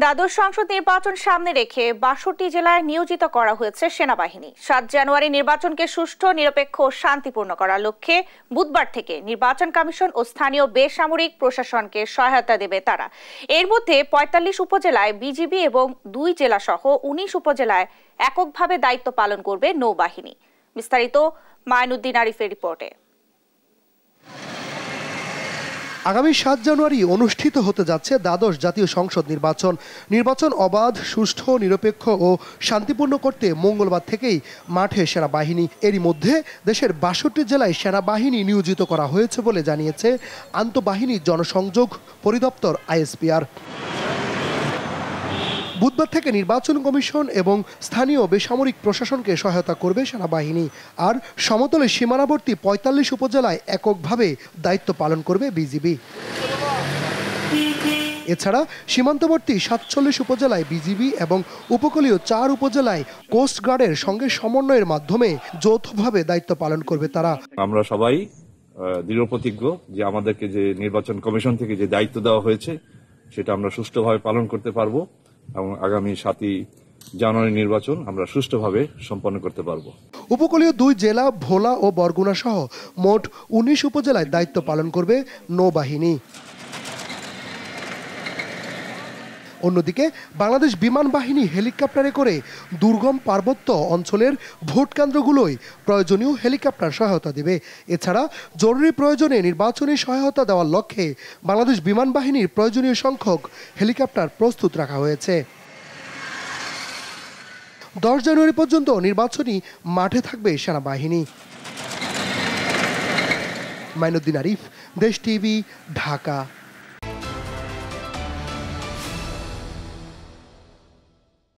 দ্বাদশ সংসদ নির্বাচন সামনে রেখে ৬২ জেলায় নিয়োজিত করা হয়েছে সেনাবাহিনী। ৭ জানুয়ারি নির্বাচনকে সুষ্ঠু, নিরপেক্ষ ও শান্তিপূর্ণ করার লক্ষ্যে বুধবার থেকে নির্বাচন কমিশন ও স্থানীয় বেসামরিক প্রশাসনকে সহায়তা দেবে তারা। এর মধ্যে ৪৫ উপজেলায় বিজিবি এবং ২ জেলা সহ ১৯ উপজেলায় এককভাবে দায়িত্ব পালন করবে নৌবাহিনী। বিস্তারিত মাইনুদ্দিন আরিফের রিপোর্টে। আগামী ৭ জানুয়ারি অনুষ্ঠিত হতে যাচ্ছে দ্বাদশ জাতীয় সংসদ নির্বাচন অবাধ, সুষ্ঠু, নিরপেক্ষ ও শান্তিপূর্ণ করতে মঙ্গলবার থেকেই মাঠে সেনাবাহিনী। এরই মধ্যে দেশের ৬২ জেলায় সেনাবাহিনী নিয়োজিত করা হয়েছে বলে জানিয়েছে আন্তঃবাহিনী জনসংযোগ পরিদপ্তর আইএসপিআর। বুধবার থেকে নির্বাচন কমিশন এবং স্থানীয় বেসামরিক প্রশাসনকে সহায়তা করবে সেনাবাহিনী। আর সমতলে সীমানাবর্তী ৪৫ উপজেলায় এককভাবে দায়িত্ব পালন করবে বিজিবি। এছাড়া সীমান্তবর্তী ৪৭ উপজেলায় বিজিবি এবং উপকূলীয় ৪ উপজেলায় কোস্টগার্ডের সঙ্গে সমন্বয়ের মাধ্যমে যৌথভাবে দায়িত্ব পালন করবে তারা। আমরা সবাই দৃঢ় প্রতিজ্ঞ যে আমাদেরকে যে নির্বাচন কমিশন থেকে যে দায়িত্ব দেওয়া হয়েছে সেটা আমরা সুষ্ঠুভাবে পালন করতে পারবো এবং আগামী ৭ই জানুয়ারি নির্বাচন আমরা সুষ্ঠুভাবে সম্পন্ন করতে পারবো। উপকূলীয় ২ জেলা ভোলা ও বরগুনা সহ মোট ১৯ উপজেলায় দায়িত্ব পালন করবে নৌবাহিনী। অন্যদিকে বাংলাদেশ বিমান বাহিনী হেলিকপ্টারে করে দুর্গম পার্বত্য অঞ্চলের ভোট কেন্দ্রগুলোয় প্রয়োজনীয় হেলিকপ্টার সহায়তা দেবে। এছাড়া জরুরি প্রয়োজনে নির্বাচনী সহায়তা দেওয়ার লক্ষ্যে বাংলাদেশ বিমান বাহিনীর প্রয়োজনীয় সংখ্যক হেলিকপ্টার প্রস্তুত রাখা হয়েছে। ১০ জানুয়ারি পর্যন্ত নির্বাচনী মাঠে থাকবে সেনাবাহিনী। মাইনুদ্দিন আরিফ, দেশ টিভি, ঢাকা।